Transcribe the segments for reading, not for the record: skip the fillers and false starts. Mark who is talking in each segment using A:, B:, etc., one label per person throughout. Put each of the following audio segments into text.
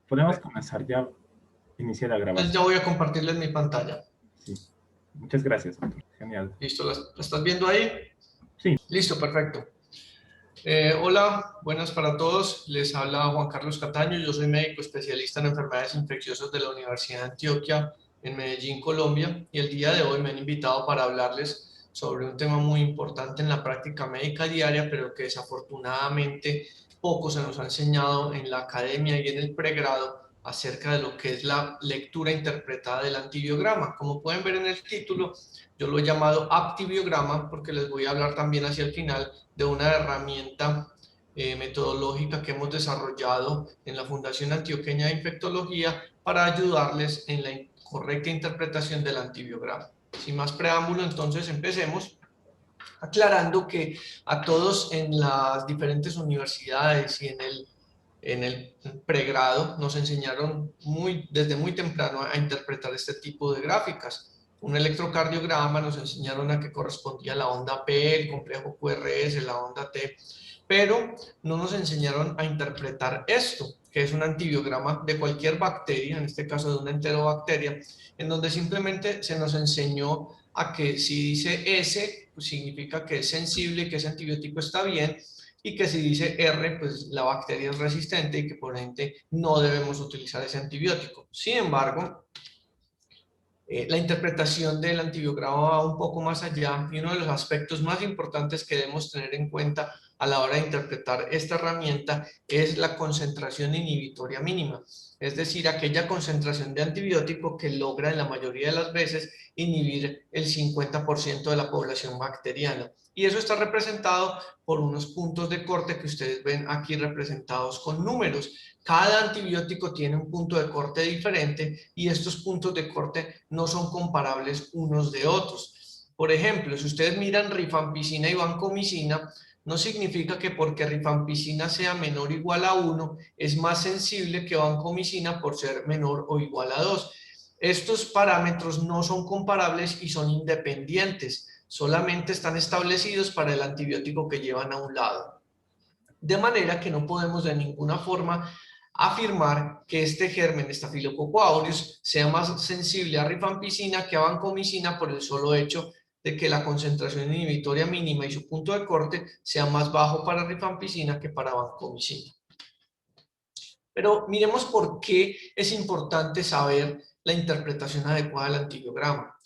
A: Podemos comenzar ya, iniciar la
B: Entonces
A: grabación.
B: ya voy a compartirles mi pantalla.
A: Sí. Muchas gracias, doctor. Genial.
B: ¿Listo? ¿La estás viendo ahí?
A: Sí.
B: Listo, perfecto. Hola, buenas para todos. Les habla Juan Carlos Cataño. Yo soy médico especialista en enfermedades infecciosas de la Universidad de Antioquia en Medellín, Colombia. Y el día de hoy me han invitado para hablarles sobre un tema muy importante en la práctica médica diaria, pero que desafortunadamente poco se nos ha enseñado en la academia y en el pregrado acerca de lo que es la lectura interpretada del antibiograma. Como pueden ver en el título, yo lo he llamado aptibiograma porque les voy a hablar también hacia el final de una herramienta metodológica que hemos desarrollado en la Fundación Antioqueña de Infectología para ayudarles en la correcta interpretación del antibiograma. Sin más preámbulo, entonces empecemos aclarando que a todos en las diferentes universidades y en el pregrado nos enseñaron desde muy temprano a interpretar este tipo de gráficas. Un electrocardiograma nos enseñaron a que correspondía a la onda P, el complejo QRS, la onda T, pero no nos enseñaron a interpretar esto, que es un antibiograma de cualquier bacteria, en este caso de una enterobacteria, en donde simplemente se nos enseñó a que si dice S, pues significa que es sensible, que ese antibiótico está bien, y que si dice R, pues la bacteria es resistente y que por ende no debemos utilizar ese antibiótico. Sin embargo, la interpretación del antibiograma va un poco más allá y uno de los aspectos más importantes que debemos tener en cuenta a la hora de interpretar esta herramienta es la concentración inhibitoria mínima, es decir, aquella concentración de antibiótico que logra en la mayoría de las veces inhibir el 50% de la población bacteriana. Y eso está representado por unos puntos de corte que ustedes ven aquí representados con números. Cada antibiótico tiene un punto de corte diferente y estos puntos de corte no son comparables unos de otros. Por ejemplo, si ustedes miran rifampicina y vancomicina, no significa que porque rifampicina sea menor o igual a 1 es más sensible que vancomicina por ser menor o igual a 2. Estos parámetros no son comparables y son independientes, solamente están establecidos para el antibiótico que llevan a un lado. De manera que no podemos de ninguna forma afirmar que este germen, Staphylococcus aureus, sea más sensible a rifampicina que a vancomicina por el solo hecho de que la concentración inhibitoria mínima y su punto de corte sea más bajo para rifampicina que para vancomicina. Pero miremos por qué es importante saber la interpretación adecuada del antibiograma.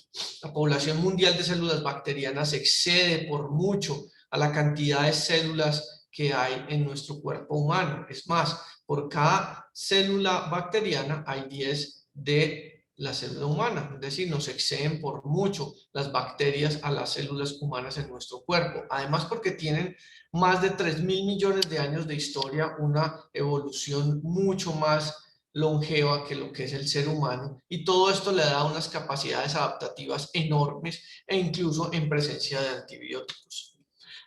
B: La población mundial de células bacterianas excede por mucho a la cantidad de células que hay en nuestro cuerpo humano. Es más, por cada célula bacteriana hay 10 de la célula humana, es decir, nos exceden por mucho las bacterias a las células humanas en nuestro cuerpo. Además, porque tienen más de 3.000 millones de años de historia, una evolución mucho más longeva que lo que es el ser humano, y todo esto le da unas capacidades adaptativas enormes e incluso en presencia de antibióticos.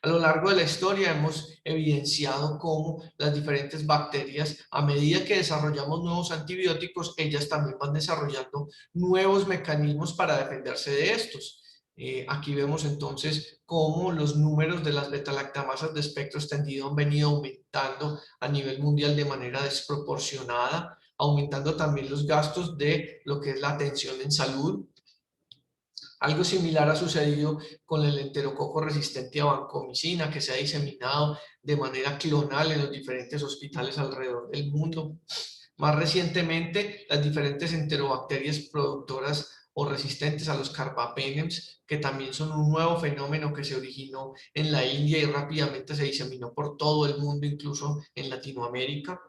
B: A lo largo de la historia hemos evidenciado cómo las diferentes bacterias, a medida que desarrollamos nuevos antibióticos, ellas también van desarrollando nuevos mecanismos para defenderse de estos. Aquí vemos entonces cómo los números de las beta-lactamasas de espectro extendido han venido aumentando a nivel mundial de manera desproporcionada, aumentando también los gastos de lo que es la atención en salud. Algo similar ha sucedido con el enterococo resistente a vancomicina, que se ha diseminado de manera clonal en los diferentes hospitales alrededor del mundo. Más recientemente, las diferentes enterobacterias productoras o resistentes a los carbapenems, que también son un nuevo fenómeno que se originó en la India y rápidamente se diseminó por todo el mundo, incluso en Latinoamérica.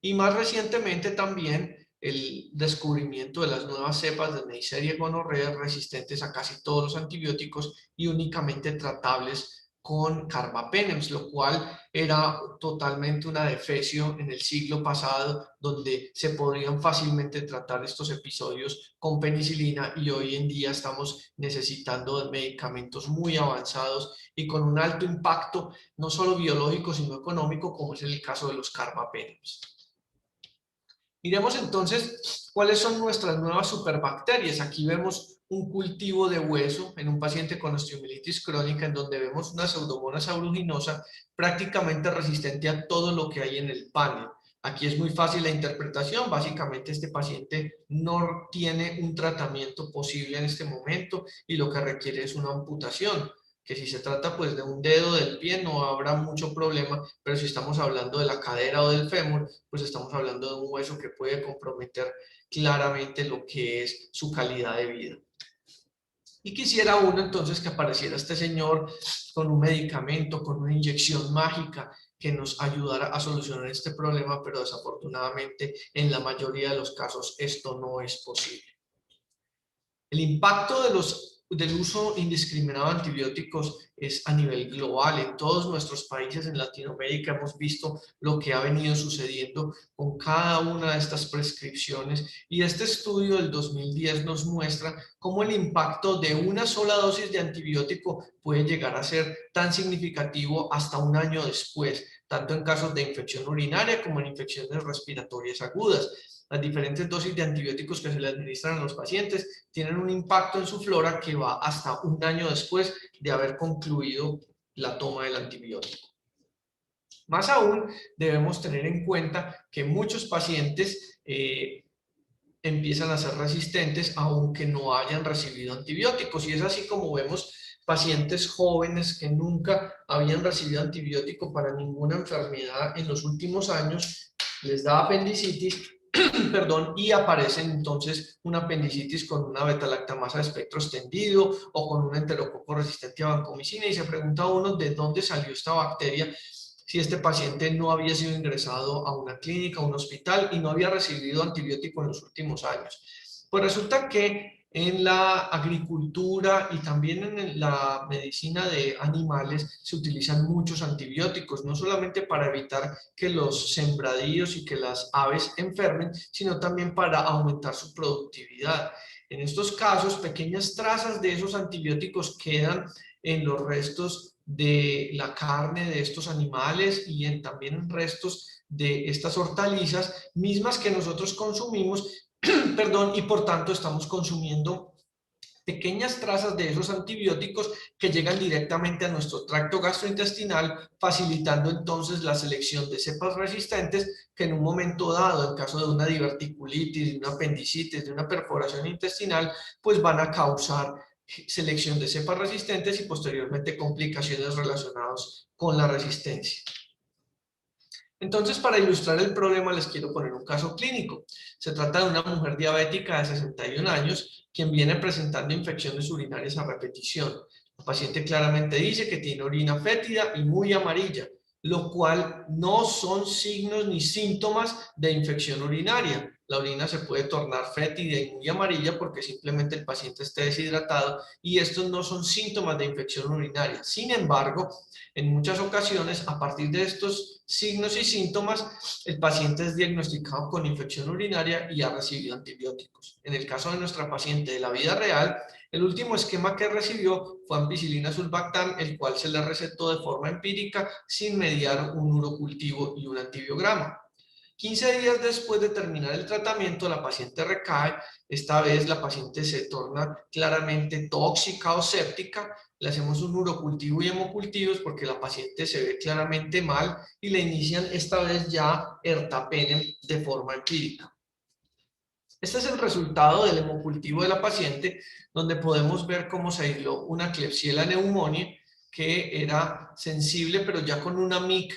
B: Y más recientemente también el descubrimiento de las nuevas cepas de Neisseria gonorrea resistentes a casi todos los antibióticos y únicamente tratables con carbapenems, lo cual era totalmente una defecio en el siglo pasado, donde se podrían fácilmente tratar estos episodios con penicilina, y hoy en día estamos necesitando de medicamentos muy avanzados y con un alto impacto, no solo biológico, sino económico, como es el caso de los carbapenems. Miremos entonces cuáles son nuestras nuevas superbacterias. Aquí vemos un cultivo de hueso en un paciente con osteomielitis crónica, en donde vemos una pseudomonas aeruginosa prácticamente resistente a todo lo que hay en el panel. Aquí es muy fácil la interpretación. Básicamente este paciente no tiene un tratamiento posible en este momento y lo que requiere es una amputación, que si se trata pues de un dedo del pie no habrá mucho problema, pero si estamos hablando de la cadera o del fémur, pues estamos hablando de un hueso que puede comprometer claramente lo que es su calidad de vida. Y quisiera uno entonces que apareciera este señor con un medicamento, con una inyección mágica que nos ayudara a solucionar este problema, pero desafortunadamente en la mayoría de los casos esto no es posible. El impacto del uso indiscriminado de antibióticos es a nivel global. En todos nuestros países en Latinoamérica hemos visto lo que ha venido sucediendo con cada una de estas prescripciones y este estudio del 2010 nos muestra cómo el impacto de una sola dosis de antibiótico puede llegar a ser tan significativo hasta un año después, tanto en casos de infección urinaria como en infecciones respiratorias agudas. Las diferentes dosis de antibióticos que se le administran a los pacientes tienen un impacto en su flora que va hasta un año después de haber concluido la toma del antibiótico. Más aún, debemos tener en cuenta que muchos pacientes empiezan a ser resistentes aunque no hayan recibido antibióticos, y es así como vemos pacientes jóvenes que nunca habían recibido antibiótico para ninguna enfermedad en los últimos años, les da apendicitis, perdón, y aparece entonces una apendicitis con una beta-lactamasa de espectro extendido o con un enterococo resistente a vancomicina, y se pregunta uno de dónde salió esta bacteria si este paciente no había sido ingresado a una clínica, a un hospital y no había recibido antibiótico en los últimos años. Pues resulta que en la agricultura y también en la medicina de animales se utilizan muchos antibióticos, no solamente para evitar que los sembradíos y que las aves enfermen, sino también para aumentar su productividad. En estos casos, pequeñas trazas de esos antibióticos quedan en los restos de la carne de estos animales y también en restos de estas hortalizas mismas que nosotros consumimos, perdón, y por tanto estamos consumiendo pequeñas trazas de esos antibióticos que llegan directamente a nuestro tracto gastrointestinal, facilitando entonces la selección de cepas resistentes que en un momento dado, en caso de una diverticulitis, de una apendicitis, de una perforación intestinal, pues van a causar selección de cepas resistentes y posteriormente complicaciones relacionadas con la resistencia. Entonces, para ilustrar el problema, les quiero poner un caso clínico. Se trata de una mujer diabética de 61 años, quien viene presentando infecciones urinarias a repetición. La paciente claramente dice que tiene orina fétida y muy amarilla, lo cual no son signos ni síntomas de infección urinaria. La orina se puede tornar fétida y muy amarilla porque simplemente el paciente está deshidratado y estos no son síntomas de infección urinaria. Sin embargo, en muchas ocasiones, a partir de estos signos y síntomas, el paciente es diagnosticado con infección urinaria y ha recibido antibióticos. En el caso de nuestra paciente de la vida real, el último esquema que recibió fue ampicilina sulbactam, el cual se le recetó de forma empírica sin mediar un urocultivo y un antibiograma. 15 días después de terminar el tratamiento, la paciente recae. Esta vez la paciente se torna claramente tóxica o séptica. Le hacemos un urocultivo y hemocultivos porque la paciente se ve claramente mal y le inician esta vez ya ertapenem de forma empírica. Este es el resultado del hemocultivo de la paciente, donde podemos ver cómo se aisló una Klebsiella pneumoniae que era sensible, pero ya con una MIC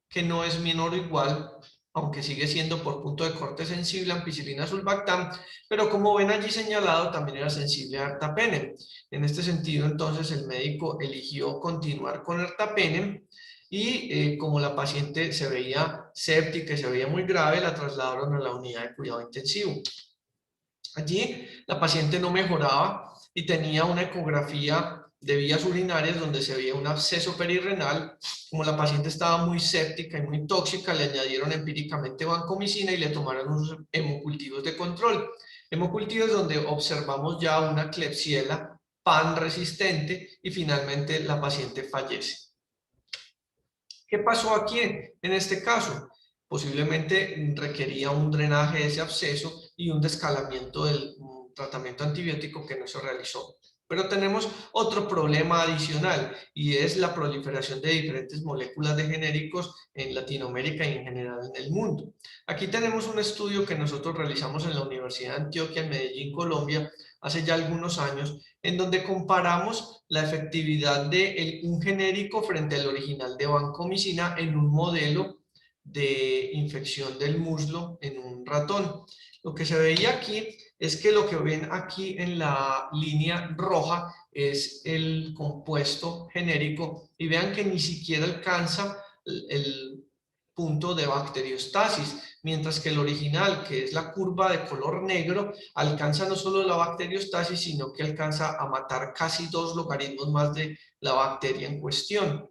B: que no es menor o igual, aunque sigue siendo por punto de corte sensible a ampicilina sulbactam, pero como ven allí señalado, también era sensible a ertapenem. En este sentido, entonces, el médico eligió continuar con ertapenem y como la paciente se veía séptica y se veía muy grave, la trasladaron a la unidad de cuidado intensivo. Allí la paciente no mejoraba y tenía una ecografía de vías urinarias donde se veía un absceso perirrenal. Como la paciente estaba muy séptica y muy tóxica, le añadieron empíricamente vancomicina y le tomaron unos hemocultivos de control. Hemocultivos donde observamos ya una Klebsiella pan resistente y finalmente la paciente fallece. ¿Qué pasó aquí en este caso? Posiblemente requería un drenaje de ese absceso y un descalamiento del tratamiento antibiótico que no se realizó. Pero tenemos otro problema adicional y es la proliferación de diferentes moléculas de genéricos en Latinoamérica y en general en el mundo. Aquí tenemos un estudio que nosotros realizamos en la Universidad de Antioquia, en Medellín, Colombia, hace ya algunos años, en donde comparamos la efectividad de un genérico frente al original de vancomicina en un modelo de infección del muslo en un ratón. Lo que se veía aquí es que lo que ven aquí en la línea roja es el compuesto genérico y vean que ni siquiera alcanza el punto de bacteriostasis, mientras que el original, que es la curva de color negro, alcanza no solo la bacteriostasis, sino que alcanza a matar casi 2 logaritmos más de la bacteria en cuestión,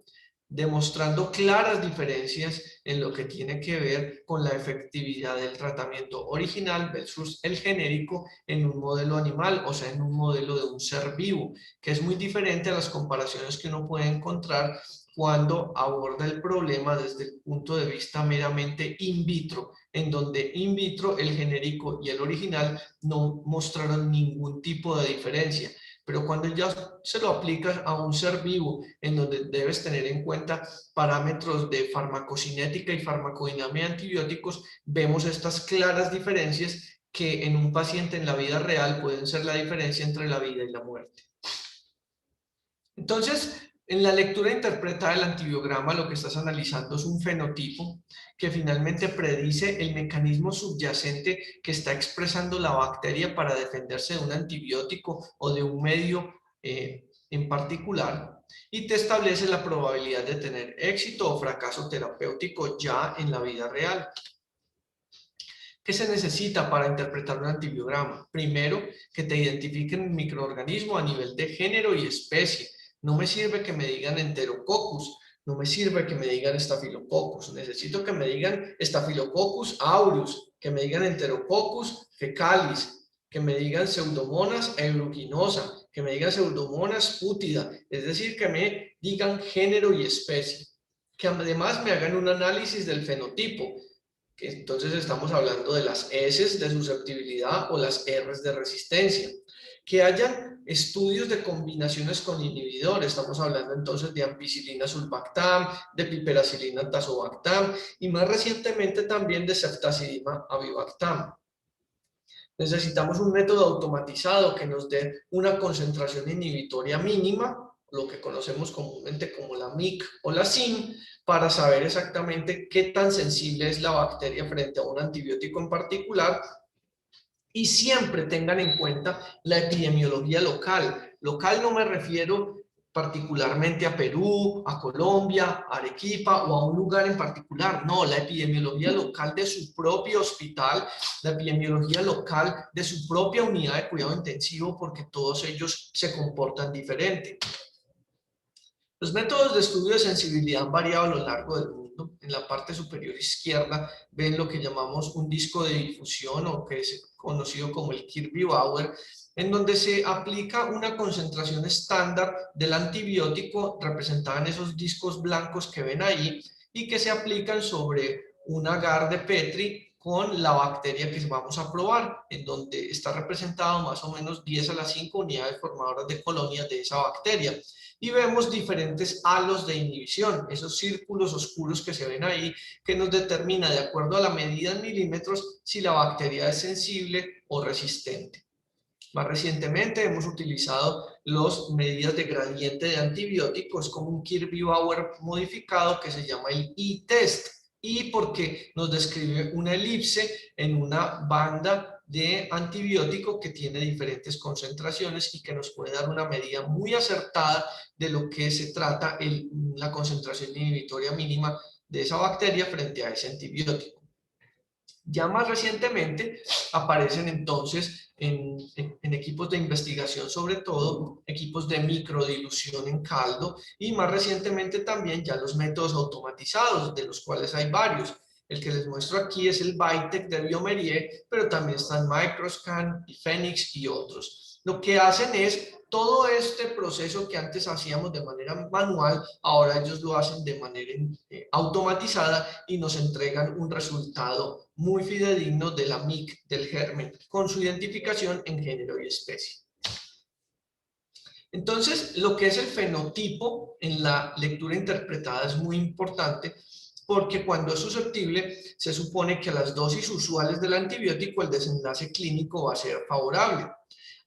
B: demostrando claras diferencias en lo que tiene que ver con la efectividad del tratamiento original versus el genérico en un modelo animal, o sea, en un modelo de un ser vivo, que es muy diferente a las comparaciones que uno puede encontrar cuando aborda el problema desde el punto de vista meramente in vitro, en donde in vitro el genérico y el original no mostraron ningún tipo de diferencia. Pero cuando ya se lo aplicas a un ser vivo, en donde debes tener en cuenta parámetros de farmacocinética y farmacodinámica de antibióticos, vemos estas claras diferencias que en un paciente en la vida real pueden ser la diferencia entre la vida y la muerte. Entonces, en la lectura interpretada del antibiograma, lo que estás analizando es un fenotipo que finalmente predice el mecanismo subyacente que está expresando la bacteria para defenderse de un antibiótico o de un medio en particular, y te establece la probabilidad de tener éxito o fracaso terapéutico ya en la vida real. ¿Qué se necesita para interpretar un antibiograma? Primero, que te identifiquen el microorganismo a nivel de género y especie. No me sirve que me digan Enterococcus, no me sirve que me digan Staphylococcus. Necesito que me digan Staphylococcus aureus, que me digan Enterococcus fecalis, que me digan Pseudomonas aeruginosa, que me digan Pseudomonas pútida. Es decir, que me digan género y especie. Que además me hagan un análisis del fenotipo. Entonces estamos hablando de las S de susceptibilidad o las R de resistencia. Que hayan estudios de combinaciones con inhibidores, estamos hablando entonces de ampicilina sulbactam, de piperacilina tazobactam y más recientemente también de ceftazidima avibactam. Necesitamos un método automatizado que nos dé una concentración inhibitoria mínima, lo que conocemos comúnmente como la MIC o la SIM, para saber exactamente qué tan sensible es la bacteria frente a un antibiótico en particular, y siempre tengan en cuenta la epidemiología local. Local no me refiero particularmente a Perú, a Colombia, a Arequipa o a un lugar en particular. No, la epidemiología local de su propio hospital, la epidemiología local de su propia unidad de cuidado intensivo, porque todos ellos se comportan diferente. Los métodos de estudio de sensibilidad han variado a lo largo del mundo. En la parte superior izquierda ven lo que llamamos un disco de difusión o que es conocido como el Kirby-Bauer, en donde se aplica una concentración estándar del antibiótico representada en esos discos blancos que ven ahí y que se aplican sobre un agar de Petri con la bacteria que vamos a probar, en donde está representado más o menos 10 a la 5 unidades formadoras de colonias de esa bacteria. Y vemos diferentes halos de inhibición, esos círculos oscuros que se ven ahí, que nos determina de acuerdo a la medida en milímetros si la bacteria es sensible o resistente. Más recientemente hemos utilizado las medidas de gradiente de antibióticos como un Kirby-Bauer modificado que se llama el E-Test, y porque nos describe una elipse en una banda de antibiótico que tiene diferentes concentraciones y que nos puede dar una medida muy acertada de lo que se trata la concentración inhibitoria mínima de esa bacteria frente a ese antibiótico. Ya más recientemente aparecen entonces en equipos de investigación, sobre todo equipos de microdilución en caldo, y más recientemente también ya los métodos automatizados, de los cuales hay varios. El que les muestro aquí es el Vitek de Biomerie, pero también están Microscan y Phoenix y otros. Lo que hacen es todo este proceso que antes hacíamos de manera manual, ahora ellos lo hacen de manera automatizada y nos entregan un resultado muy fidedigno de la MIC del germen con su identificación en género y especie. Entonces, lo que es el fenotipo en la lectura interpretada es muy importante porque cuando es susceptible se supone que a las dosis usuales del antibiótico el desenlace clínico va a ser favorable.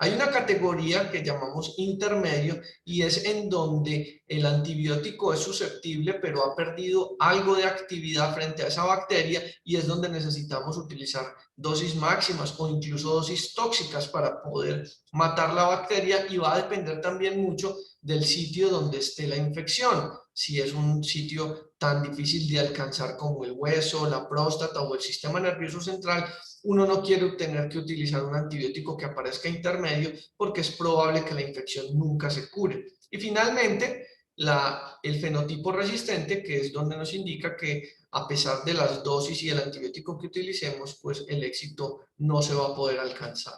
B: Hay una categoría que llamamos intermedio y es en donde el antibiótico es susceptible pero ha perdido algo de actividad frente a esa bacteria y es donde necesitamos utilizar dosis máximas o incluso dosis tóxicas para poder matar la bacteria, y va a depender también mucho del sitio donde esté la infección. Si es un sitio tan difícil de alcanzar como el hueso, la próstata o el sistema nervioso central, uno no quiere tener que utilizar un antibiótico que aparezca intermedio porque es probable que la infección nunca se cure. Y finalmente, el fenotipo resistente, que es donde nos indica que a pesar de las dosis y el antibiótico que utilicemos, pues el éxito no se va a poder alcanzar.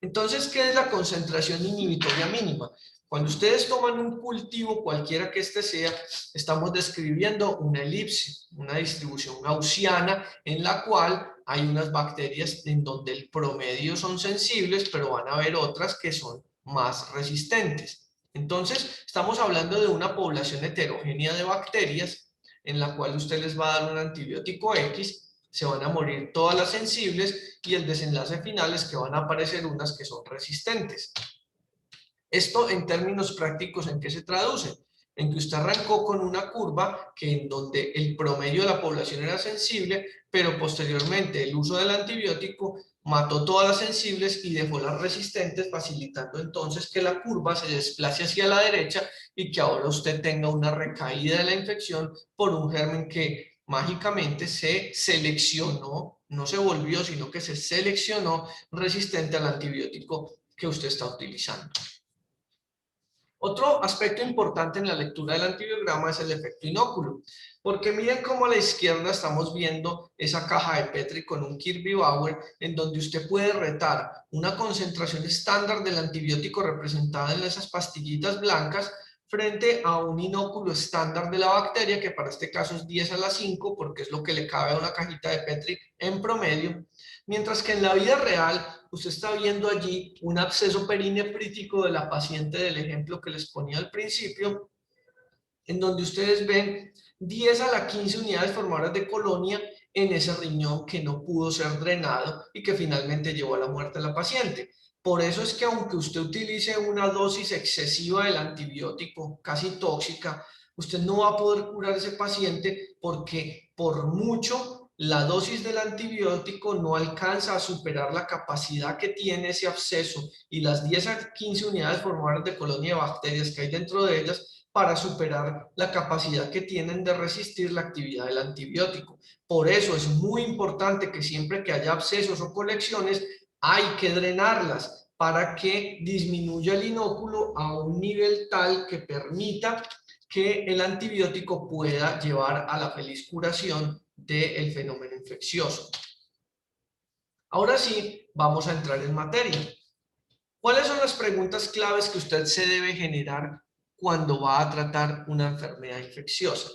B: Entonces, ¿qué es la concentración inhibitoria mínima? Cuando ustedes toman un cultivo, cualquiera que este sea, estamos describiendo una elipse, una distribución gaussiana en la cual hay unas bacterias en donde el promedio son sensibles, pero van a haber otras que son más resistentes. Entonces, estamos hablando de una población heterogénea de bacterias en la cual usted les va a dar un antibiótico X, se van a morir todas las sensibles y el desenlace final es que van a aparecer unas que son resistentes. Esto en términos prácticos, ¿en qué se traduce? En que usted arrancó con una curva en donde el promedio de la población era sensible, pero posteriormente el uso del antibiótico mató todas las sensibles y dejó las resistentes, facilitando entonces que la curva se desplace hacia la derecha y que ahora usted tenga una recaída de la infección por un germen que mágicamente se seleccionó, no se volvió, sino que se seleccionó resistente al antibiótico que usted está utilizando. Otro aspecto importante en la lectura del antibiograma es el efecto inóculo, porque miren cómo a la izquierda estamos viendo esa caja de Petri con un Kirby-Bauer en donde usted puede retar una concentración estándar del antibiótico representada en esas pastillitas blancas frente a un inóculo estándar de la bacteria, que para este caso es 10 a la 5, porque es lo que le cabe a una cajita de Petri en promedio, mientras que en la vida real usted está viendo allí un absceso perinefrítico de la paciente del ejemplo que les ponía al principio, en donde ustedes ven 10 a la 15 unidades formadoras de colonia en ese riñón que no pudo ser drenado y que finalmente llevó a la muerte de la paciente. Por eso es que aunque usted utilice una dosis excesiva del antibiótico, casi tóxica, usted no va a poder curar a ese paciente porque por mucho la dosis del antibiótico no alcanza a superar la capacidad que tiene ese absceso y las 10 a 15 unidades formadoras de colonia de bacterias que hay dentro de ellas para superar la capacidad que tienen de resistir la actividad del antibiótico. Por eso es muy importante que siempre que haya abscesos o colecciones hay que drenarlas para que disminuya el inóculo a un nivel tal que permita que el antibiótico pueda llevar a la feliz curación del fenómeno infeccioso. Ahora sí, vamos a entrar en materia. ¿Cuáles son las preguntas claves que usted se debe generar cuando va a tratar una enfermedad infecciosa?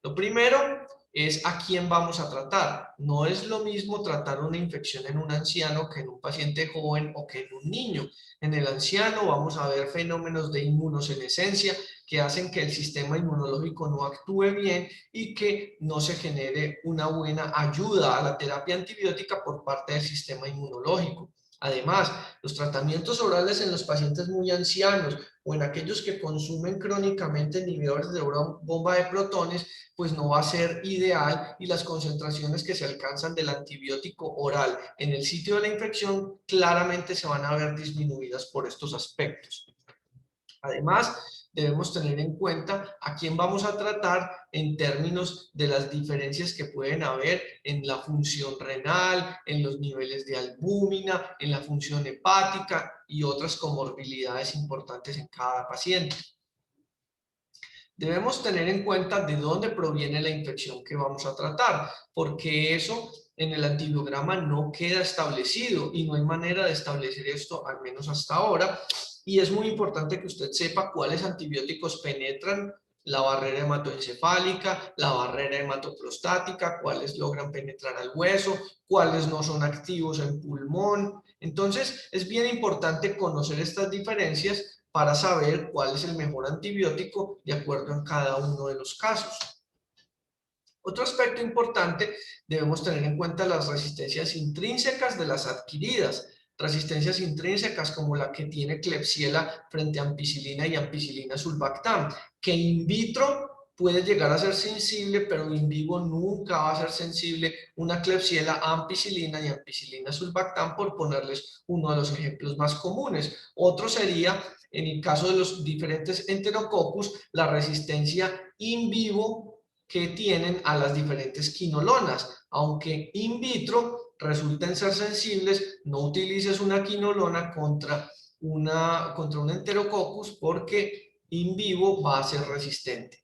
B: Lo primero es a quién vamos a tratar. No es lo mismo tratar una infección en un anciano que en un paciente joven o que en un niño. En el anciano vamos a ver fenómenos de inmunosenescencia que hacen que el sistema inmunológico no actúe bien y que no se genere una buena ayuda a la terapia antibiótica por parte del sistema inmunológico. Además, los tratamientos orales en los pacientes muy ancianos o en aquellos que consumen crónicamente inhibidores de bomba de protones, pues no va a ser ideal y las concentraciones que se alcanzan del antibiótico oral en el sitio de la infección claramente se van a ver disminuidas por estos aspectos. Además, debemos tener en cuenta a quién vamos a tratar en términos de las diferencias que pueden haber en la función renal, en los niveles de albúmina, en la función hepática y otras comorbilidades importantes en cada paciente. Debemos tener en cuenta de dónde proviene la infección que vamos a tratar, porque eso en el antibiograma no queda establecido y no hay manera de establecer esto, al menos hasta ahora. Y es muy importante que usted sepa cuáles antibióticos penetran la barrera hematoencefálica, la barrera hematoprostática, cuáles logran penetrar al hueso, cuáles no son activos en pulmón, Entonces, es bien importante conocer estas diferencias para saber cuál es el mejor antibiótico de acuerdo en cada uno de los casos. Otro aspecto importante, debemos tener en cuenta las resistencias intrínsecas de las adquiridas. Resistencias intrínsecas como la que tiene Klebsiella frente a ampicilina y ampicilina sulbactam, que in vitro puede llegar a ser sensible, pero in vivo nunca va a ser sensible una Klebsiella a ampicilina y ampicilina sulbactam, por ponerles uno de los ejemplos más comunes. Otro sería, en el caso de los diferentes Enterococcus, la resistencia in vivo que tienen a las diferentes quinolonas, aunque in vitro resulten ser sensibles. No utilices una quinolona contra un Enterococcus porque in vivo va a ser resistente.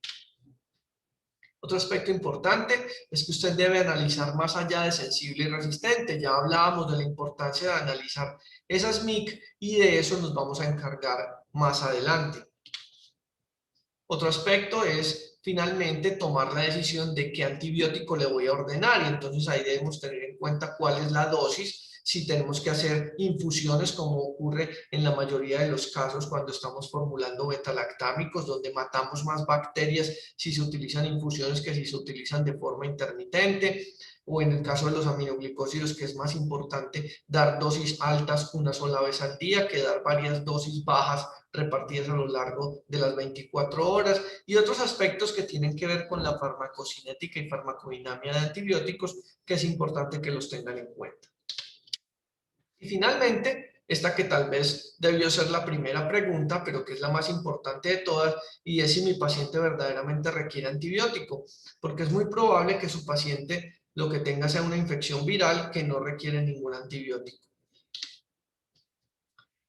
B: Otro aspecto importante es que usted debe analizar más allá de sensible y resistente. Ya hablábamos de la importancia de analizar esas MIC y de eso nos vamos a encargar más adelante. Otro aspecto es finalmente tomar la decisión de qué antibiótico le voy a ordenar, y entonces ahí debemos tener en cuenta cuál es la dosis, si tenemos que hacer infusiones como ocurre en la mayoría de los casos cuando estamos formulando betalactámicos, donde matamos más bacterias si se utilizan infusiones que si se utilizan de forma intermitente, o en el caso de los aminoglicósidos, que es más importante dar dosis altas una sola vez al día que dar varias dosis bajas repartidas a lo largo de las 24 horas, y otros aspectos que tienen que ver con la farmacocinética y farmacodinamia de antibióticos, que es importante que los tengan en cuenta. Y finalmente, esta que tal vez debió ser la primera pregunta, pero que es la más importante de todas, y es si mi paciente verdaderamente requiere antibiótico, porque es muy probable que su paciente lo que tenga sea una infección viral que no requiere ningún antibiótico.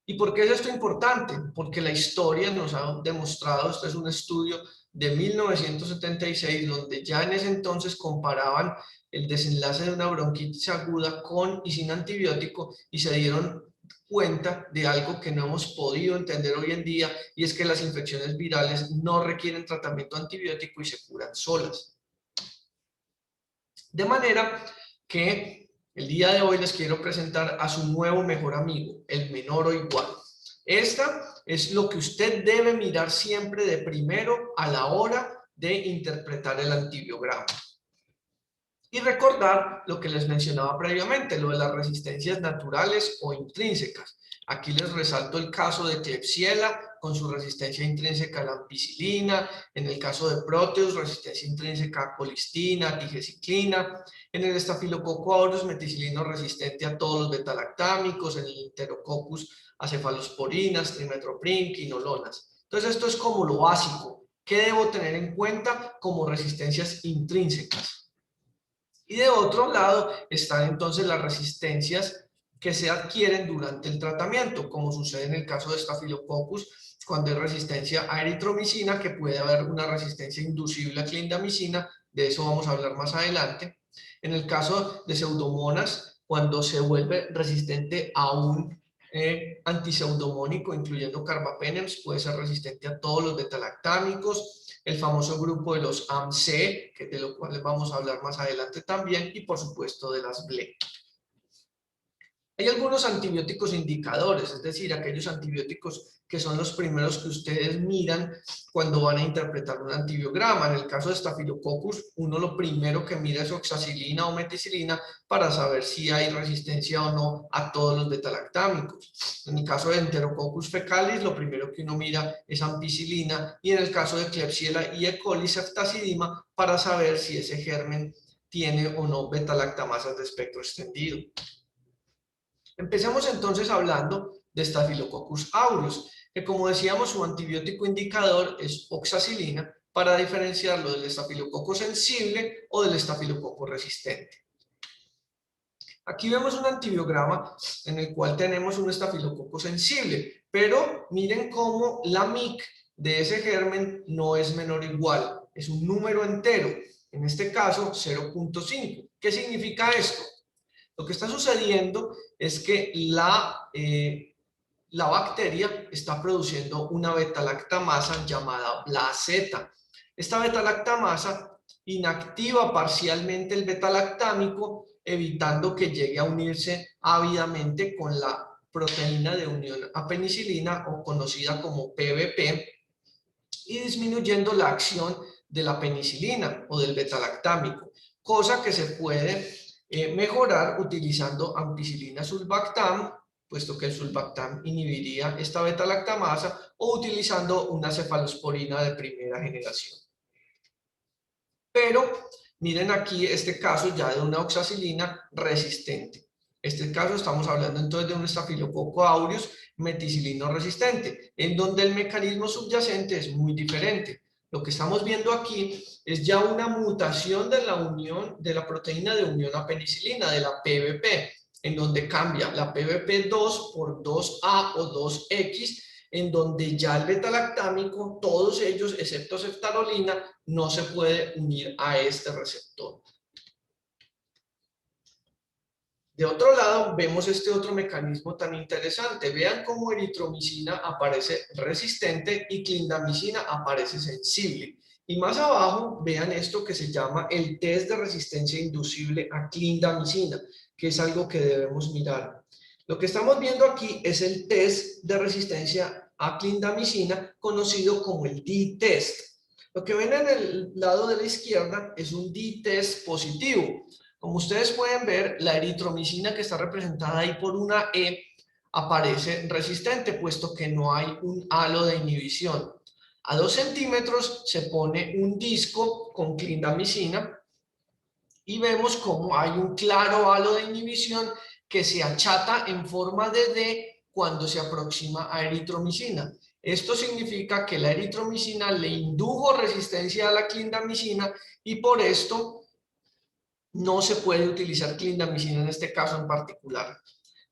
B: ¿Y por qué es esto importante? Porque la historia nos ha demostrado, este es un estudio de 1976, donde ya en ese entonces comparaban el desenlace de una bronquitis aguda con y sin antibiótico, y se dieron cuenta de algo que no hemos podido entender hoy en día, y es que las infecciones virales no requieren tratamiento antibiótico y se curan solas. De manera que el día de hoy les quiero presentar a su nuevo mejor amigo, el menor o igual. Esta es lo que usted debe mirar siempre de primero a la hora de interpretar el antibiograma. Y recordar lo que les mencionaba previamente, lo de las resistencias naturales o intrínsecas. Aquí les resalto el caso de Klebsiella con su resistencia intrínseca a la ampicilina, en el caso de Proteus, resistencia intrínseca a colistina, digeciclina, en el Staphylococcus aureus, meticilino resistente a todos los betalactámicos, en el Enterococcus a cefalosporinas, trimetoprim, quinolonas. Entonces esto es como lo básico. ¿Qué debo tener en cuenta como resistencias intrínsecas? Y de otro lado están entonces las resistencias que se adquieren durante el tratamiento, como sucede en el caso de Staphylococcus, cuando hay resistencia a eritromicina, que puede haber una resistencia inducible a clindamicina, de eso vamos a hablar más adelante. En el caso de Pseudomonas, cuando se vuelve resistente a un antiseudomónico, incluyendo carbapenems, puede ser resistente a todos los betalactámicos, el famoso grupo de los AMC, que de lo cual vamos a hablar más adelante también, y por supuesto de las BLE. Hay algunos antibióticos indicadores, es decir, aquellos antibióticos que son los primeros que ustedes miran cuando van a interpretar un antibiograma. En el caso de Staphylococcus, uno lo primero que mira es oxacilina o meticilina para saber si hay resistencia o no a todos los betalactámicos. En el caso de Enterococcus fecalis, lo primero que uno mira es ampicilina, y en el caso de Klebsiella y E. coli ceftazidima para saber si ese germen tiene o no betalactamasas de espectro extendido. Empecemos entonces hablando de Staphylococcus aureus, que como decíamos su antibiótico indicador es oxacilina, para diferenciarlo del estafilococo sensible o del estafilococo resistente. Aquí vemos un antibiograma en el cual tenemos un estafilococo sensible, pero miren cómo la MIC de ese germen no es menor o igual, es un número entero, en este caso 0.5. ¿Qué significa esto? Lo que está sucediendo es que la bacteria está produciendo una betalactamasa llamada BLA-Z. Esta betalactamasa inactiva parcialmente el betalactámico evitando que llegue a unirse ávidamente con la proteína de unión a penicilina o conocida como PBP y disminuyendo la acción de la penicilina o del betalactámico, cosa que se puede mejorar utilizando ampicilina sulbactam, puesto que el sulbactam inhibiría esta betalactamasa, o utilizando una cefalosporina de primera generación. Pero miren aquí este caso ya de una oxacilina resistente. Este caso estamos hablando entonces de un Staphylococcus aureus meticilino resistente, en donde el mecanismo subyacente es muy diferente. Lo que estamos viendo aquí es ya una mutación de la unión de la proteína de unión a penicilina, de la PBP, en donde cambia la PBP2 por 2A o 2X, en donde ya el betalactámico, todos ellos, excepto ceftarolina, no se puede unir a este receptor. De otro lado, vemos este otro mecanismo tan interesante. Vean cómo eritromicina aparece resistente y clindamicina aparece sensible. Y más abajo, vean esto que se llama el test de resistencia inducible a clindamicina, que es algo que debemos mirar. Lo que estamos viendo aquí es el test de resistencia a clindamicina, conocido como el D-test. Lo que ven en el lado de la izquierda es un D-test positivo. Como ustedes pueden ver, la eritromicina que está representada ahí por una E aparece resistente, puesto que no hay un halo de inhibición. A 2 centímetros se pone un disco con clindamicina y vemos cómo hay un claro halo de inhibición que se achata en forma de D cuando se aproxima a eritromicina. Esto significa que la eritromicina le indujo resistencia a la clindamicina y por esto no se puede utilizar clindamicina en este caso en particular.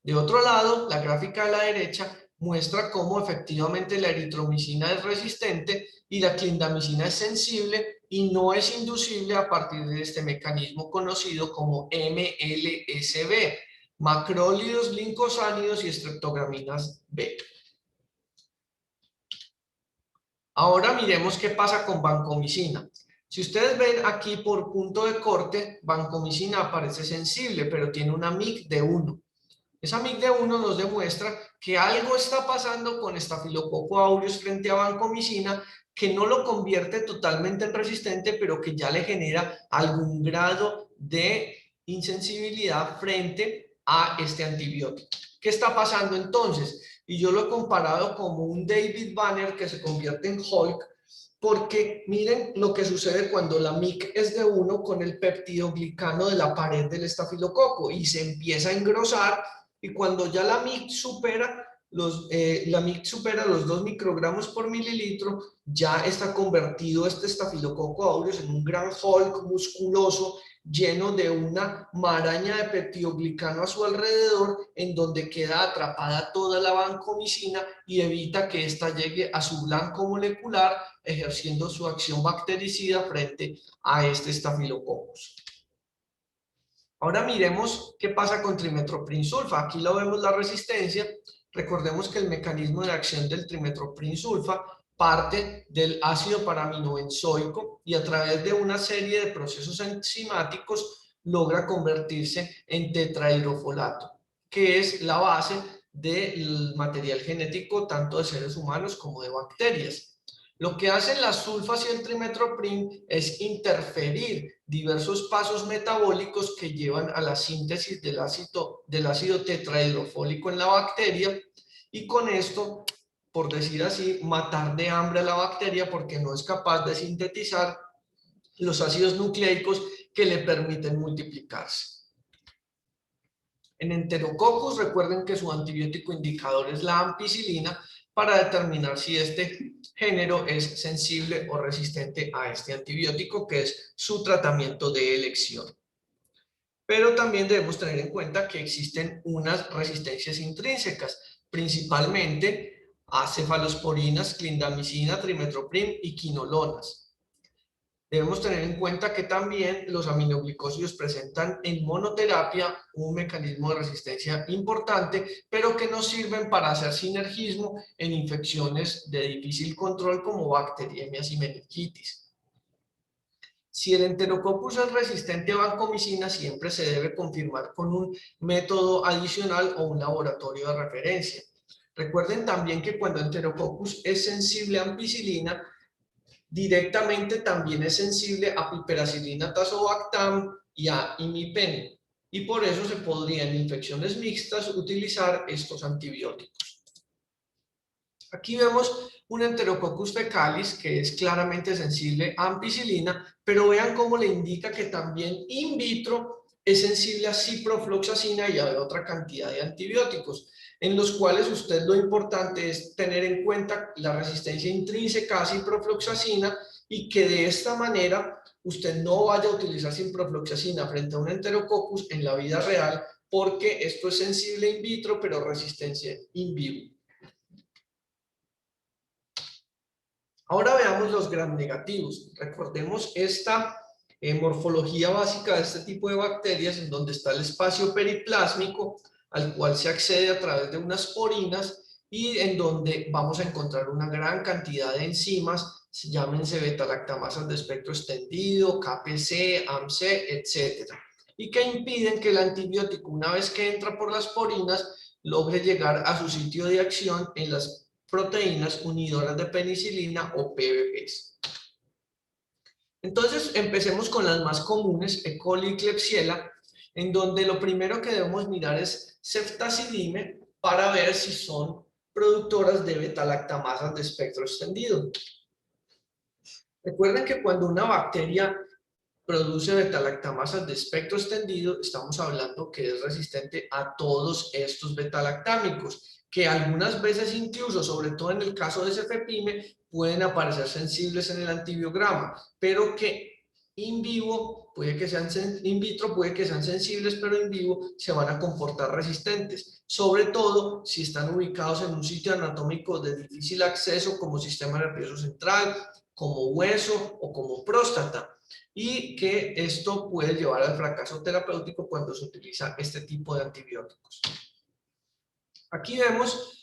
B: De otro lado, la gráfica de la derecha muestra cómo efectivamente la eritromicina es resistente y la clindamicina es sensible y no es inducible a partir de este mecanismo conocido como MLSB, macrólidos glicosánidos y estreptograminas B. Ahora miremos qué pasa con vancomicina. Si ustedes ven aquí por punto de corte, vancomicina aparece sensible, pero tiene una MIC de 1. Esa MIC de 1 nos demuestra que algo está pasando con Staphylococcus aureus frente a vancomicina que no lo convierte totalmente en resistente, pero que ya le genera algún grado de insensibilidad frente a este antibiótico. ¿Qué está pasando entonces? Y yo lo he comparado como un David Banner que se convierte en Hulk, porque miren lo que sucede cuando la MIC es de 1 con el peptidoglicano de la pared del estafilococo y se empieza a engrosar, y cuando ya la MIC supera los 2 microgramos por mililitro, ya está convertido este Staphylococcus aureus en un gran Hulk musculoso lleno de una maraña de peptidoglicano a su alrededor, en donde queda atrapada toda la vancomicina y evita que ésta llegue a su blanco molecular, ejerciendo su acción bactericida frente a este Staphylococcus. Ahora miremos qué pasa con trimetoprim sulfa. Aquí lo vemos la resistencia. Recordemos que el mecanismo de acción del trimetoprim sulfa parte del ácido paraminobenzoico y a través de una serie de procesos enzimáticos logra convertirse en tetrahidrofolato, que es la base del material genético tanto de seres humanos como de bacterias. Lo que hacen las sulfas y el trimetoprim es interferir diversos pasos metabólicos que llevan a la síntesis del ácido tetrahidrofólico en la bacteria y con esto, por decir así, matar de hambre a la bacteria porque no es capaz de sintetizar los ácidos nucleicos que le permiten multiplicarse. En Enterococcus, recuerden que su antibiótico indicador es la ampicilina para determinar si este género es sensible o resistente a este antibiótico, que es su tratamiento de elección. Pero también debemos tener en cuenta que existen unas resistencias intrínsecas, principalmente a cefalosporinas, clindamicina, trimetoprim y quinolonas. Debemos tener en cuenta que también los aminoglicósidos presentan en monoterapia un mecanismo de resistencia importante, pero que nos sirven para hacer sinergismo en infecciones de difícil control como bacteriemias y meningitis. Si el Enterococcus es resistente a vancomicina, siempre se debe confirmar con un método adicional o un laboratorio de referencia. Recuerden también que cuando Enterococcus es sensible a ampicilina, directamente también es sensible a piperacillina tazobactam y a imipenem. Y por eso se podría en infecciones mixtas utilizar estos antibióticos. Aquí vemos un Enterococcus fecalis que es claramente sensible a ampicilina, pero vean cómo le indica que también in vitro es sensible a ciprofloxacina y a otra cantidad de antibióticos, en los cuales usted lo importante es tener en cuenta la resistencia intrínseca a ciprofloxacina y que de esta manera usted no vaya a utilizar ciprofloxacina frente a un Enterococcus en la vida real, porque esto es sensible in vitro, pero resistencia in vivo. Ahora veamos los gram negativos. Recordemos esta morfología básica de este tipo de bacterias, en donde está el espacio periplásmico al cual se accede a través de unas porinas y en donde vamos a encontrar una gran cantidad de enzimas, llámense beta-lactamasas de espectro extendido, KPC, AMC, etc. Y que impiden que el antibiótico, una vez que entra por las porinas, logre llegar a su sitio de acción en las proteínas unidoras de penicilina o PBPs. Entonces, empecemos con las más comunes, E. coli y Klebsiella, en donde lo primero que debemos mirar es ceftazidime para ver si son productoras de beta-lactamasas de espectro extendido. Recuerden que cuando una bacteria produce beta-lactamasas de espectro extendido, estamos hablando que es resistente a todos estos beta-lactámicos, que algunas veces incluso, sobre todo en el caso de cefepime, pueden aparecer sensibles en el antibiograma, pero que in vivo puede que sean, in vitro puede que sean sensibles, pero in vivo se van a comportar resistentes, sobre todo si están ubicados en un sitio anatómico de difícil acceso como sistema nervioso central, como hueso o como próstata, y que esto puede llevar al fracaso terapéutico cuando se utiliza este tipo de antibióticos. Aquí vemos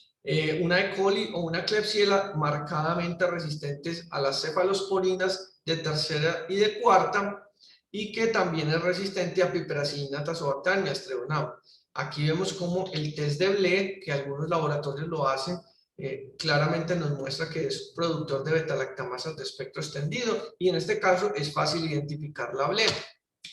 B: una E. coli o una Klebsiella marcadamente resistentes a las cefalosporinas de tercera y de cuarta, y que también es resistente a piperacillina tazobactam y a streptococcus. Aquí vemos como el test de Blé, que algunos laboratorios lo hacen, claramente nos muestra que es productor de beta-lactamasas de espectro extendido, y en este caso es fácil identificar la Blé.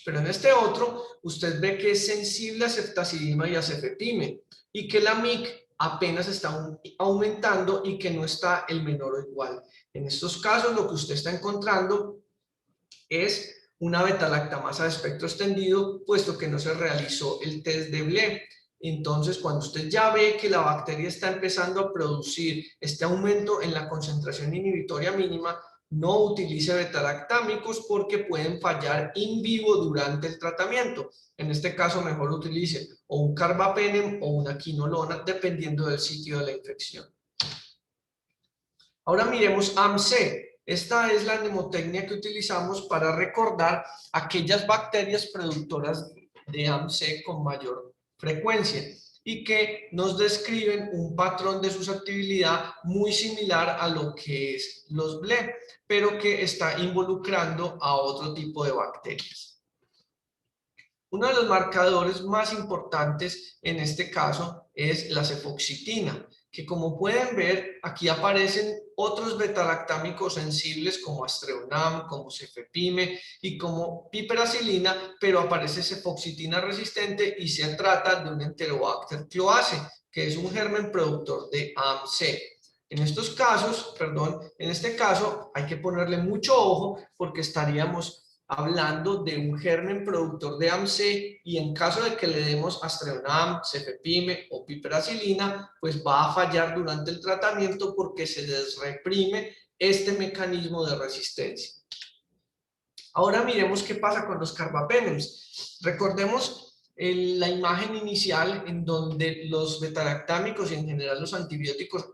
B: Pero en este otro, usted ve que es sensible a ceftazidima y a cefepime, y que la MIC apenas está aumentando y que no está el menor o igual. En estos casos, lo que usted está encontrando es una beta-lactamasa de espectro extendido, puesto que no se realizó el test de Blé. Entonces, cuando usted ya ve que la bacteria está empezando a producir este aumento en la concentración inhibitoria mínima, no utilice beta-lactámicos porque pueden fallar in vivo durante el tratamiento. En este caso, mejor utilice o un carbapenem o una quinolona, dependiendo del sitio de la infección. Ahora miremos AMC. Esta es la mnemotecnia que utilizamos para recordar aquellas bacterias productoras de AMC con mayor frecuencia y que nos describen un patrón de susceptibilidad muy similar a lo que es los BLE, pero que está involucrando a otro tipo de bacterias. Uno de los marcadores más importantes en este caso es la cefoxitina, que como pueden ver, aquí aparecen otros beta-lactámicos sensibles como Astreonam, como cefepime y como piperacillina, pero aparece cefoxitina resistente y se trata de un Enterobacter cloace, que es un germen productor de AMC. En estos casos, en este caso hay que ponerle mucho ojo porque estaríamos hablando de un germen productor de AMC y en caso de que le demos Astreonam, cefepime o piperacillina, pues va a fallar durante el tratamiento porque se desreprime este mecanismo de resistencia. Ahora miremos qué pasa con los carbapenems. Recordemos la imagen inicial en donde los beta-lactámicos y en general los antibióticos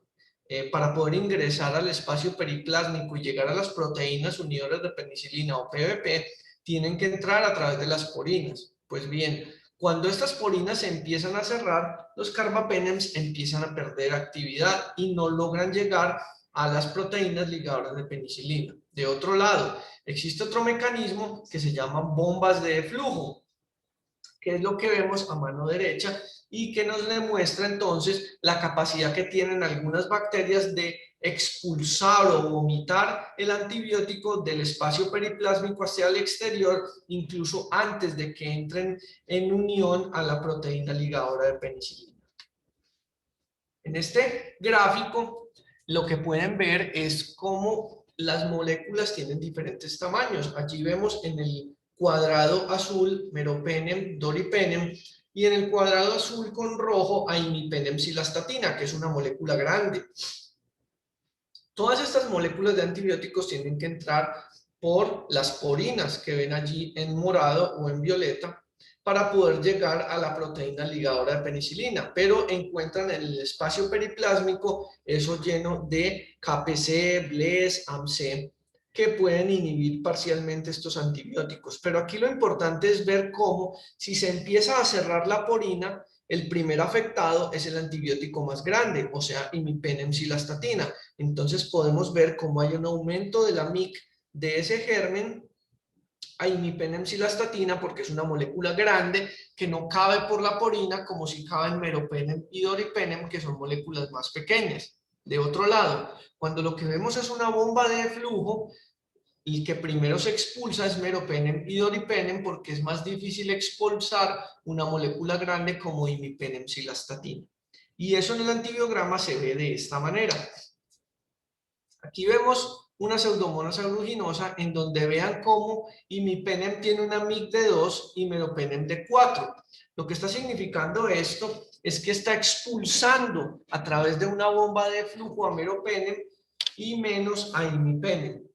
B: para poder ingresar al espacio periplásmico y llegar a las proteínas unidoras de penicilina o PBP, tienen que entrar a través de las porinas. Pues bien, cuando estas porinas se empiezan a cerrar, los carbapenems empiezan a perder actividad y no logran llegar a las proteínas ligadoras de penicilina. De otro lado, existe otro mecanismo que se llama bombas de flujo, que es lo que vemos a mano derecha y que nos demuestra entonces la capacidad que tienen algunas bacterias de expulsar o vomitar el antibiótico del espacio periplásmico hacia el exterior, incluso antes de que entren en unión a la proteína ligadora de penicilina. En este gráfico, lo que pueden ver es cómo las moléculas tienen diferentes tamaños. Allí vemos en el cuadrado azul meropenem, doripenem, y en el cuadrado azul con rojo a imipenem cilastatina, que es una molécula grande. Todas estas moléculas de antibióticos tienen que entrar por las porinas que ven allí en morado o en violeta para poder llegar a la proteína ligadora de penicilina, pero encuentran en el espacio periplásmico eso lleno de KPC, BLES, AMC, que pueden inhibir parcialmente estos antibióticos. Pero aquí lo importante es ver cómo, si se empieza a cerrar la porina, el primer afectado es el antibiótico más grande, o sea, imipenem cilastatina. Entonces podemos ver cómo hay un aumento de la MIC de ese germen a imipenem cilastatina porque es una molécula grande que no cabe por la porina como si caben meropenem y doripenem, que son moléculas más pequeñas. De otro lado, cuando lo que vemos es una bomba de flujo, y que primero se expulsa es meropenem y doripenem porque es más difícil expulsar una molécula grande como imipenem cilastatina. Y eso en el antibiograma se ve de esta manera. Aquí vemos una pseudomonas aeruginosa en donde vean cómo imipenem tiene una MIC de 2 y meropenem de 4. Lo que está significando esto es que está expulsando a través de una bomba de flujo a meropenem y menos a imipenem.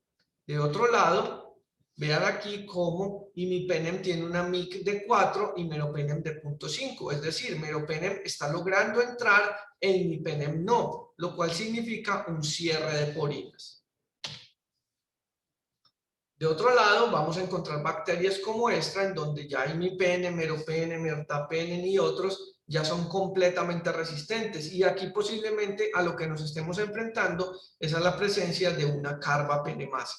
B: De otro lado, vean aquí cómo imipenem tiene una MIC de 4 y meropenem de 0.5, es decir, meropenem está logrando entrar e imipenem no, lo cual significa un cierre de porinas. De otro lado, vamos a encontrar bacterias como esta, en donde ya imipenem, meropenem, ertapenem y otros ya son completamente resistentes. Y aquí posiblemente a lo que nos estemos enfrentando es a la presencia de una carbapenemasa.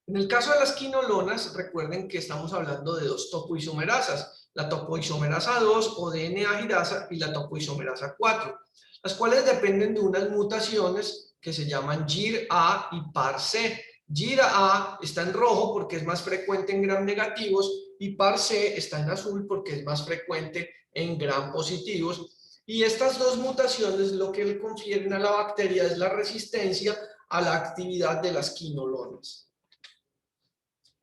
B: En el caso de las quinolonas, recuerden que estamos hablando de dos topoisomerasas, la topoisomerasa 2 o DNA-girasa y la topoisomerasa 4, las cuales dependen de unas mutaciones que se llaman GIR-A y PAR-C. GIR-A está en rojo porque es más frecuente en gram negativos y PAR-C está en azul porque es más frecuente en gram positivos. Y estas dos mutaciones lo que le confieren a la bacteria es la resistencia a la actividad de las quinolonas.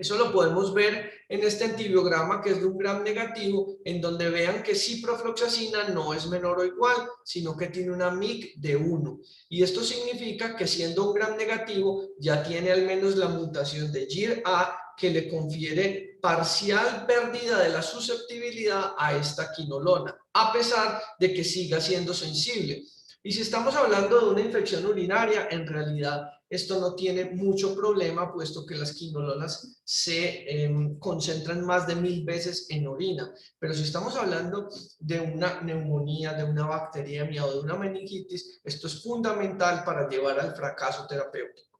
B: Eso lo podemos ver en este antibiograma que es de un gram negativo, en donde vean que ciprofloxacina no es menor o igual, sino que tiene una MIC de 1. Y esto significa que siendo un gram negativo ya tiene al menos la mutación de GIR-A que le confiere parcial pérdida de la susceptibilidad a esta quinolona, a pesar de que siga siendo sensible. Y si estamos hablando de una infección urinaria, en realidad esto no tiene mucho problema, puesto que las quinolonas se concentran más de 1000 veces en orina. Pero si estamos hablando de una neumonía, de una bacteriemia o de una meningitis, esto es fundamental para llevar al fracaso terapéutico.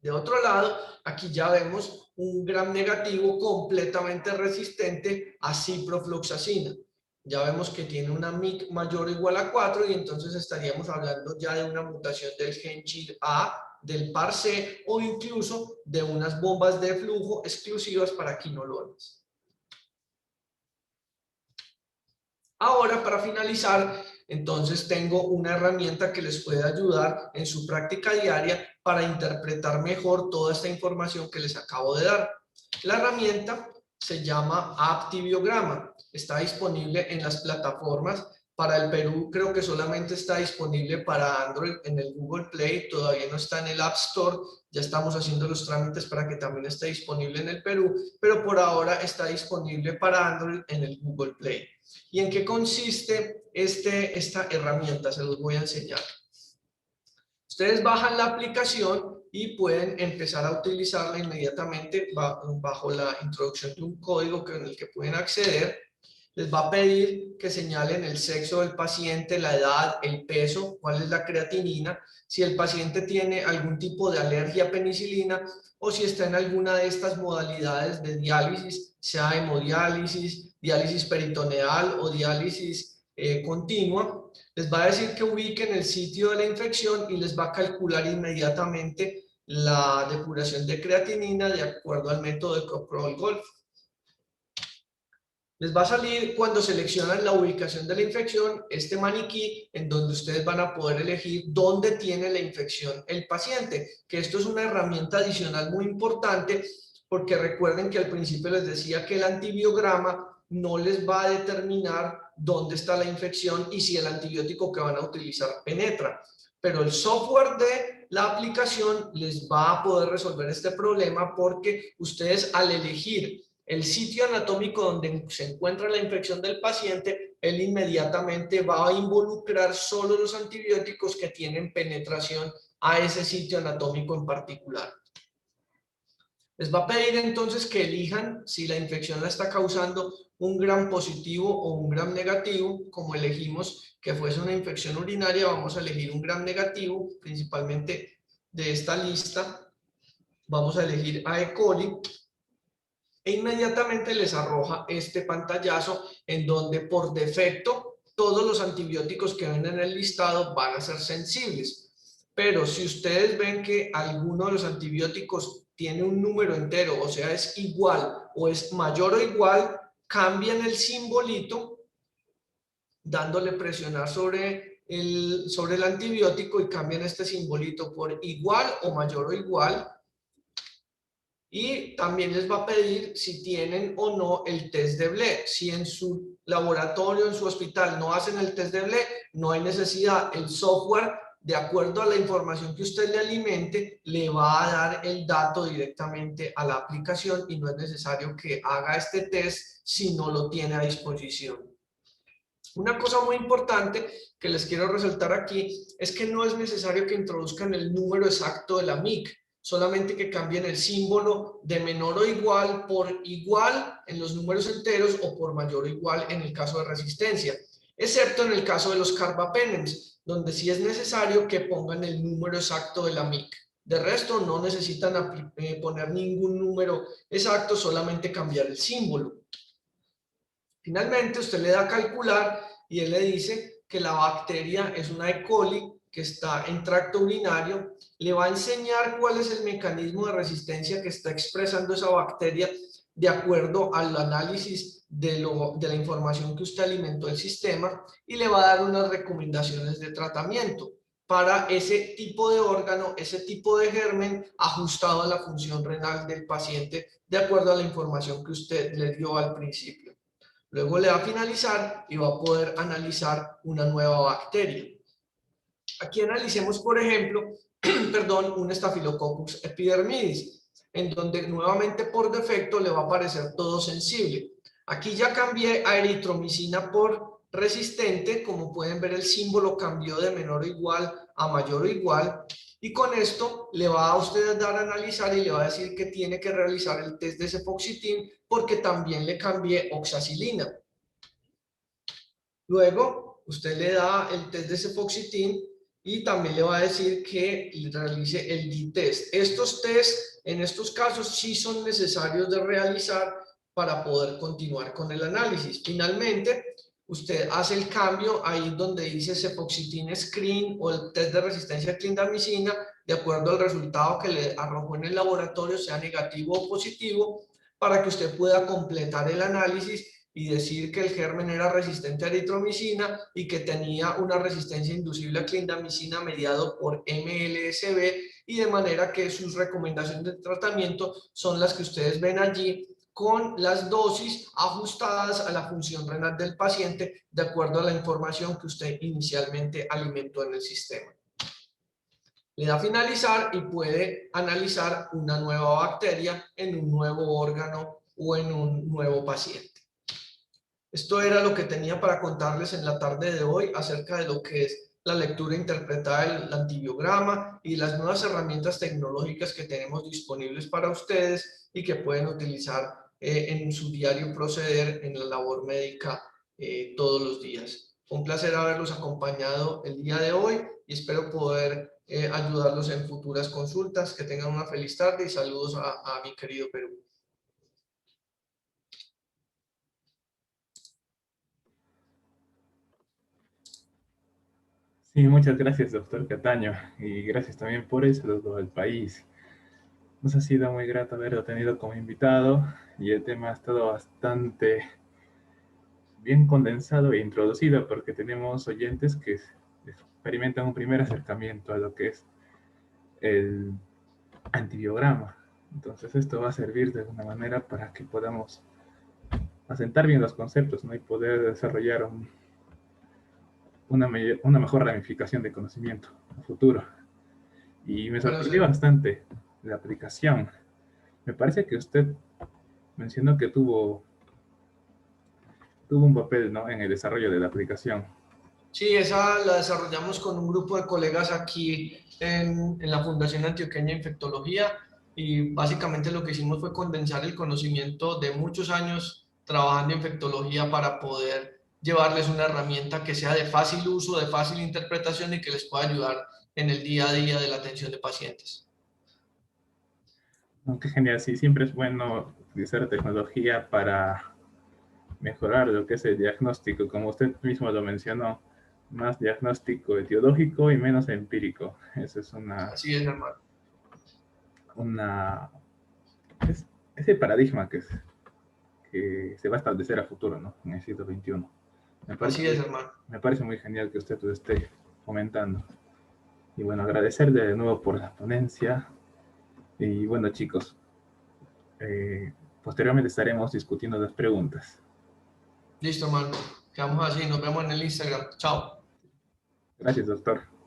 B: De otro lado, aquí ya vemos un gram negativo completamente resistente a ciprofloxacina. Ya vemos que tiene una MIC mayor o igual a 4 y entonces estaríamos hablando ya de una mutación del gen GIR-A, del PAR-C o incluso de unas bombas de flujo exclusivas para quinolonas. Ahora, para finalizar, entonces tengo una herramienta que les puede ayudar en su práctica diaria para interpretar mejor toda esta información que les acabo de dar. La herramienta se llama Aptibiograma. Está disponible en las plataformas. Para el Perú creo que solamente está disponible para Android en el Google Play, todavía no está en el App Store, ya estamos haciendo los trámites para que también esté disponible en el Perú, pero por ahora está disponible para Android en el Google Play. ¿Y en qué consiste esta herramienta? Se los voy a enseñar. Ustedes bajan la aplicación y pueden empezar a utilizarla inmediatamente bajo la introducción de un código en el que pueden acceder. les va a pedir que señalen el sexo del paciente, la edad, el peso, cuál es la creatinina, si el paciente tiene algún tipo de alergia a penicilina o si está en alguna de estas modalidades de diálisis, sea hemodiálisis, diálisis peritoneal o diálisis continua. Les va a decir que ubiquen el sitio de la infección y les va a calcular inmediatamente la depuración de creatinina de acuerdo al método de Coprol-Golf. Les va a salir cuando seleccionan la ubicación de la infección este maniquí en donde ustedes van a poder elegir dónde tiene la infección el paciente, que esto es una herramienta adicional muy importante porque recuerden que al principio les decía que el antibiograma no les va a determinar dónde está la infección y si el antibiótico que van a utilizar penetra, pero el software de la aplicación les va a poder resolver este problema porque ustedes al elegir el sitio anatómico donde se encuentra la infección del paciente, él inmediatamente va a involucrar solo los antibióticos que tienen penetración a ese sitio anatómico en particular. Les va a pedir entonces que elijan si la infección la está causando un gram positivo o un gram negativo. Como elegimos que fuese una infección urinaria, vamos a elegir un gram negativo, principalmente de esta lista. Vamos a elegir a E. coli. E inmediatamente les arroja este pantallazo en donde por defecto todos los antibióticos que ven en el listado van a ser sensibles. Pero si ustedes ven que alguno de los antibióticos tiene un número entero, o sea, es igual o es mayor o igual, cambian el simbolito dándole presionar sobre el antibiótico y cambian este simbolito por igual o mayor o igual. Y también les va a pedir si tienen o no el test de Blé. Si en su laboratorio, en su hospital, no hacen el test de Blé, no hay necesidad. El software, de acuerdo a la información que usted le alimente, le va a dar el dato directamente a la aplicación y no es necesario que haga este test si no lo tiene a disposición. Una cosa muy importante que les quiero resaltar aquí es que no es necesario que introduzcan el número exacto de la MIC. Solamente que cambien el símbolo de menor o igual por igual en los números enteros o por mayor o igual en el caso de resistencia, excepto en el caso de los carbapenems, donde sí es necesario que pongan el número exacto de la MIC. De resto, no necesitan poner ningún número exacto, solamente cambiar el símbolo. Finalmente, usted le da a calcular y él le dice que la bacteria es una E. coli que está en tracto urinario, le va a enseñar cuál es el mecanismo de resistencia que está expresando esa bacteria de acuerdo al análisis de la información que usted alimentó el sistema y le va a dar unas recomendaciones de tratamiento para ese tipo de órgano, ese tipo de germen ajustado a la función renal del paciente de acuerdo a la información que usted le dio al principio. Luego le va a finalizar y va a poder analizar una nueva bacteria. Aquí analicemos, por ejemplo, un Staphylococcus epidermidis, en donde nuevamente por defecto le va a aparecer todo sensible. Aquí ya cambié a eritromicina por resistente, como pueden ver el símbolo cambió de menor o igual a mayor o igual, y con esto le va a usted dar a analizar y le va a decir que tiene que realizar el test de cefoxitin porque también le cambié oxacilina. Luego usted le da el test de cefoxitin y también le va a decir que realice el D-test. Estos test en estos casos sí son necesarios de realizar para poder continuar con el análisis. Finalmente, usted hace el cambio ahí donde dice cefoxitin screen o el test de resistencia a clindamicina, de acuerdo al resultado que le arrojó en el laboratorio, sea negativo o positivo, para que usted pueda completar el análisis y decir que el germen era resistente a eritromicina y que tenía una resistencia inducible a clindamicina mediado por MLSB, y de manera que sus recomendaciones de tratamiento son las que ustedes ven allí, con las dosis ajustadas a la función renal del paciente de acuerdo a la información que usted inicialmente alimentó en el sistema. Le da a finalizar y puede analizar una nueva bacteria en un nuevo órgano o en un nuevo paciente. Esto era lo que tenía para contarles en la tarde de hoy acerca de lo que es la lectura interpretada del antibiograma y las nuevas herramientas tecnológicas que tenemos disponibles para ustedes y que pueden utilizar en su diario proceder en la labor médica todos los días. Fue un placer haberlos acompañado el día de hoy y espero poder ayudarlos en futuras consultas. Que tengan una feliz tarde y saludos a mi querido Perú.
A: Sí, muchas gracias, doctor Cataño, y gracias también por el saludo al país. Nos ha sido muy grato haberlo tenido como invitado y el tema ha estado bastante bien condensado e introducido porque tenemos oyentes que experimentan un primer acercamiento a lo que es el antibiograma. Entonces esto va a servir de alguna manera para que podamos asentar bien los conceptos, ¿no? Y poder desarrollar una mejor ramificación de conocimiento a futuro. Y me
B: Bueno,
A: sorprendió bastante la aplicación. Me parece que usted mencionó que tuvo un papel, ¿no?, en el desarrollo de la aplicación.
B: sí, esa la desarrollamos con un grupo de colegas aquí en la Fundación Antioqueña de Infectología y básicamente lo que hicimos fue condensar el conocimiento de muchos años trabajando en infectología para poder llevarles una herramienta que sea de fácil uso, de fácil interpretación y que les pueda ayudar en el día a día de la atención de pacientes.
A: Oh, qué genial, sí, siempre es bueno utilizar tecnología para mejorar lo que es el diagnóstico, como usted mismo lo mencionó, más diagnóstico etiológico y menos empírico. Esa es
B: Así es, hermano.
A: una es el paradigma que se va a establecer a futuro, ¿no?, en el siglo XXI. Me parece
B: Así es, hermano.
A: me parece muy genial que usted lo esté comentando. Y bueno, agradecerle de nuevo por la ponencia. Y bueno, chicos, posteriormente estaremos discutiendo las preguntas.
B: Listo, hermano. Quedamos así. Nos vemos en el Instagram. Chao.
A: Gracias, doctor.